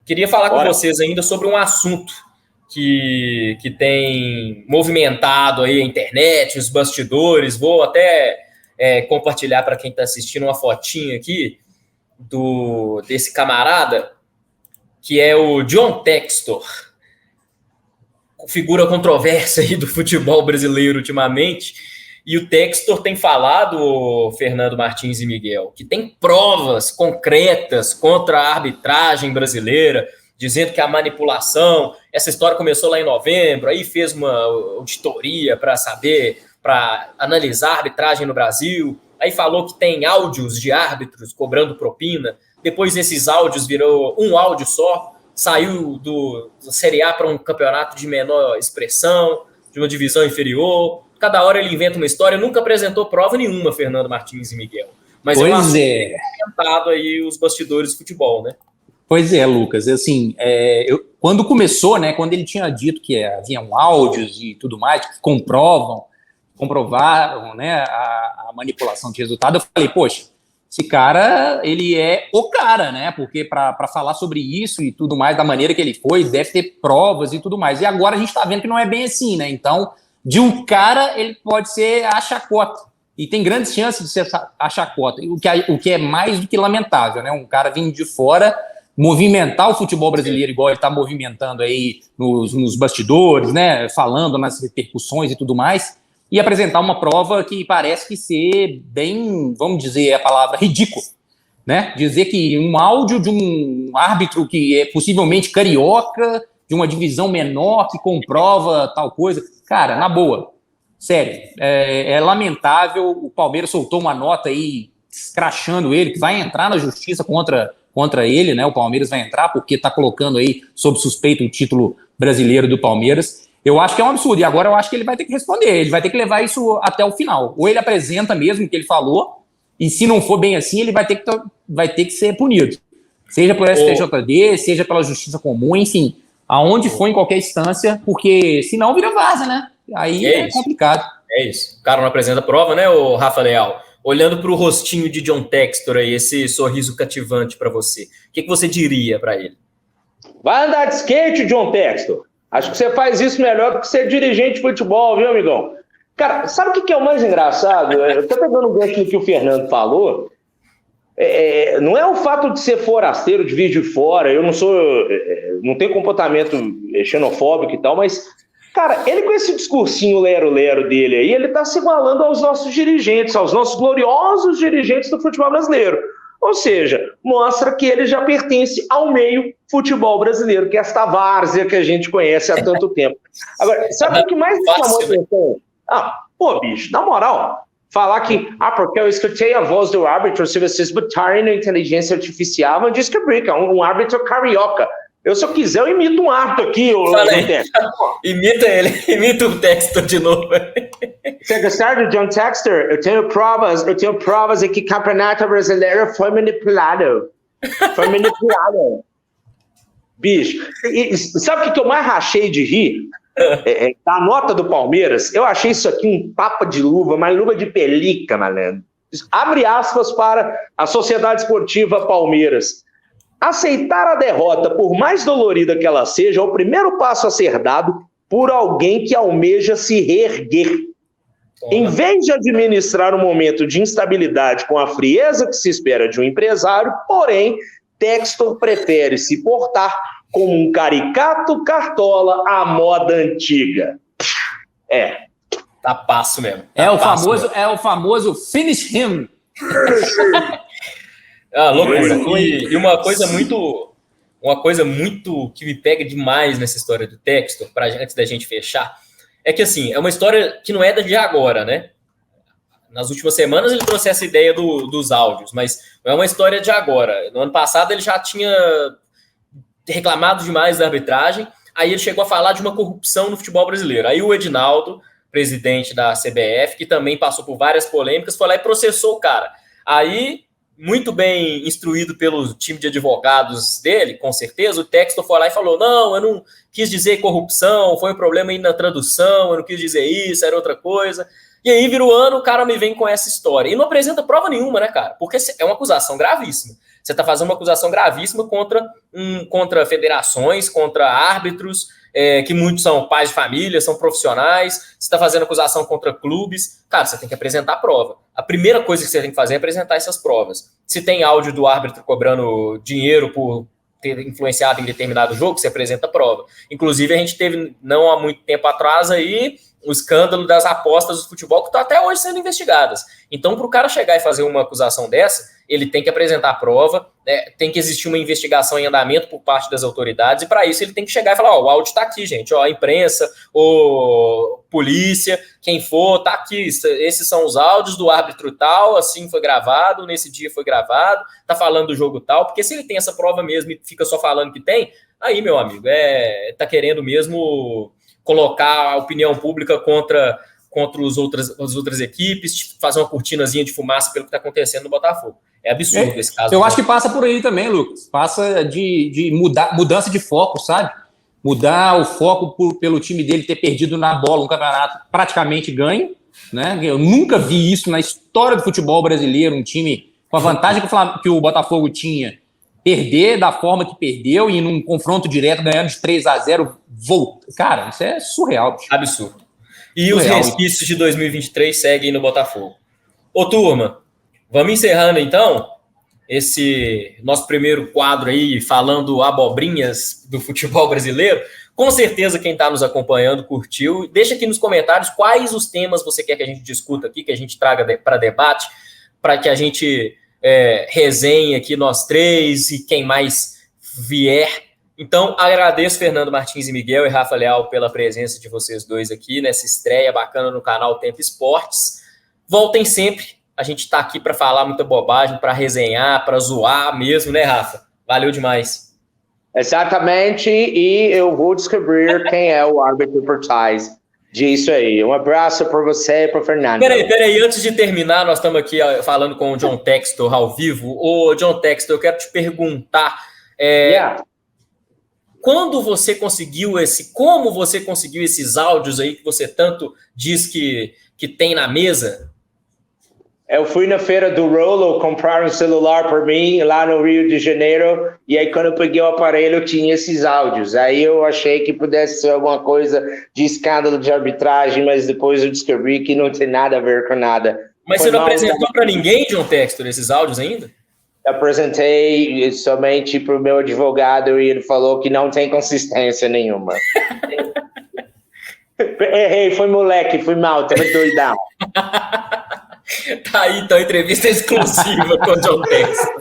Queria falar com vocês ainda sobre um assunto que tem movimentado aí a internet, os bastidores. Vou até compartilhar para quem está assistindo uma fotinha aqui desse camarada, que é o John Textor, figura controversa aí do futebol brasileiro ultimamente. E o Textor tem falado, Fernando Martins e Miguel, que tem provas concretas contra a arbitragem brasileira, dizendo que a manipulação, essa história começou lá em novembro, aí fez uma auditoria para analisar a arbitragem no Brasil, aí falou que tem áudios de árbitros cobrando propina, depois esses áudios virou um áudio só, saiu do Série A para um campeonato de menor expressão, de uma divisão inferior. Cada hora ele inventa uma história, nunca apresentou prova nenhuma, Fernando Martins e Miguel. Mas pois é um assunto inventado aí os bastidores do futebol, né? Pois é, Lucas, assim, quando começou, né, quando ele tinha dito que haviam áudios e tudo mais que comprovaram, né, a manipulação de resultado, eu falei, poxa, esse cara, ele é o cara, né, porque para falar sobre isso e tudo mais, da maneira que ele foi, deve ter provas e tudo mais, e agora a gente tá vendo que não é bem assim, né, então... De um cara, ele pode ser a chacota. E tem grandes chances de ser a chacota. O que é mais do que lamentável, né? Um cara vindo de fora, movimentar o futebol brasileiro, igual ele está movimentando aí nos bastidores, né? Falando nas repercussões e tudo mais, e apresentar uma prova que parece que ser bem, vamos dizer a palavra, ridículo. Né? Dizer que um áudio de um árbitro que é possivelmente carioca, de uma divisão menor, que comprova tal coisa. Cara, na boa, sério, é lamentável. O Palmeiras soltou uma nota aí escrachando ele, que vai entrar na justiça contra ele, né? O Palmeiras vai entrar porque está colocando aí sob suspeito o título brasileiro do Palmeiras. Eu acho que é um absurdo, e agora eu acho que ele vai ter que responder, ele vai ter que levar isso até o final. Ou ele apresenta mesmo o que ele falou, e se não for bem assim, ele vai ter que ser punido. Seja pelo STJD, seja pela Justiça Comum, enfim... aonde for, em qualquer instância, porque senão vira vaza, né? Aí é complicado. É isso. O cara não apresenta prova, né, o Rafa Leal? Olhando para o rostinho de John Textor aí, esse sorriso cativante para você, o que você diria para ele? Vai andar de skate, John Textor. Acho que você faz isso melhor do que ser dirigente de futebol, viu, amigão? Cara, sabe o que é o mais engraçado? Eu tô pegando bem aquilo que o Fernando falou. Não é o fato de ser forasteiro, de vir de fora, eu não tenho comportamento xenofóbico e tal, mas, cara, ele com esse discursinho lero-lero dele aí, ele tá se igualando aos nossos dirigentes, aos nossos gloriosos dirigentes do futebol brasileiro. Ou seja, mostra que ele já pertence ao meio futebol brasileiro, que é esta várzea que a gente conhece há tanto tempo. Agora, sabe o que mais me chamou a atenção? Pô, bicho, na moral... Falar que, porque eu escutei a voz do árbitro, se vocês botarem na inteligência artificial, vão descobrir que é um árbitro carioca. Eu, se eu quiser, eu imito um árbitro aqui. Imita o Textor de novo. Você gostaram do John Textor? Eu tenho provas aqui que o Campeonato Brasileiro foi manipulado. Bicho, sabe o que eu mais rachei de rir? A nota do Palmeiras, eu achei isso aqui um tapa de luva, mas luva de pelica, malandro. Abre aspas para a Sociedade Esportiva Palmeiras. Aceitar a derrota, por mais dolorida que ela seja, é o primeiro passo a ser dado por alguém que almeja se reerguer. Em vez de administrar um momento de instabilidade com a frieza que se espera de um empresário, porém, Textor prefere se portar como um caricato cartola à moda antiga. Tapaço mesmo. É o famoso finish him. Loucura. E uma coisa muito que me pega demais nessa história do Textor, antes da gente fechar, é que assim, é uma história que não é de agora, né? Nas últimas semanas ele trouxe essa ideia dos áudios, mas não é uma história de agora. No ano passado ele já tinha reclamado demais da arbitragem, aí ele chegou a falar de uma corrupção no futebol brasileiro. Aí o Edinaldo, presidente da CBF, que também passou por várias polêmicas, foi lá e processou o cara. Aí, muito bem instruído pelo time de advogados dele, com certeza, o Textor foi lá e falou, não, eu não quis dizer corrupção, foi um problema aí na tradução, eu não quis dizer isso, era outra coisa. E aí vira o ano, o cara me vem com essa história. E não apresenta prova nenhuma, né, cara? Porque é uma acusação gravíssima. Você está fazendo uma acusação gravíssima contra federações, contra árbitros, que muitos são pais de família, são profissionais. Você está fazendo acusação contra clubes. Cara, você tem que apresentar prova. A primeira coisa que você tem que fazer é apresentar essas provas. Se tem áudio do árbitro cobrando dinheiro por ter influenciado em determinado jogo, você apresenta prova. Inclusive, a gente teve, não há muito tempo atrás, aí, o escândalo das apostas do futebol, que estão até hoje sendo investigadas. Então, para o cara chegar e fazer uma acusação dessa, ele tem que apresentar prova, né, tem que existir uma investigação em andamento por parte das autoridades, e para isso ele tem que chegar e falar, o áudio está aqui, gente, a imprensa, polícia, quem for, está aqui, esses são os áudios do árbitro tal, assim foi gravado, nesse dia foi gravado, está falando do jogo tal, porque se ele tem essa prova mesmo e fica só falando que tem, aí, meu amigo, está querendo mesmo colocar a opinião pública contra as outras equipes, fazer uma cortinazinha de fumaça pelo que está acontecendo no Botafogo. É absurdo esse caso. Eu acho que passa por aí também, Lucas. Passa de mudança de foco, sabe? Mudar o foco pelo time dele ter perdido na bola um campeonato praticamente ganho, né? Eu nunca vi isso na história do futebol brasileiro, um time com a vantagem que o Botafogo tinha, perder da forma que perdeu e num confronto direto ganhando de 3-0, volta. Cara, isso é surreal, bicho. Absurdo. E os resquícios de 2023 seguem no Botafogo. Ô, turma, vamos encerrando, então, esse nosso primeiro quadro aí, falando abobrinhas do futebol brasileiro. Com certeza quem está nos acompanhando curtiu. Deixa aqui nos comentários quais os temas você quer que a gente discuta aqui, que a gente traga para debate, para que a gente resenhe aqui nós três e quem mais vier. Então, agradeço Fernando Martins e Miguel e Rafa Leal pela presença de vocês dois aqui nessa estreia bacana no canal Tempo Esportes. Voltem sempre, a gente está aqui para falar muita bobagem, para resenhar, para zoar mesmo, né, Rafa? Valeu demais. Exatamente, e eu vou descobrir quem é o árbitro por trás disso aí. Um abraço para você e para o Fernando. Peraí, antes de terminar, nós estamos aqui falando com o John Textor ao vivo. Ô, John Textor, eu quero te perguntar... Como você conseguiu esses áudios aí que você tanto diz que tem na mesa? Eu fui na feira do Rolo comprar um celular para mim lá no Rio de Janeiro, e aí quando eu peguei o aparelho tinha esses áudios. Aí eu achei que pudesse ser alguma coisa de escândalo de arbitragem, mas depois eu descobri que não tem nada a ver com nada. Mas você não apresentou para ninguém, John Textor, esses áudios ainda? Apresentei somente para o meu advogado e ele falou que não tem consistência nenhuma. Errei, foi moleque, fui mal, tava doidão. Tá aí, então, entrevista exclusiva com o John Textor.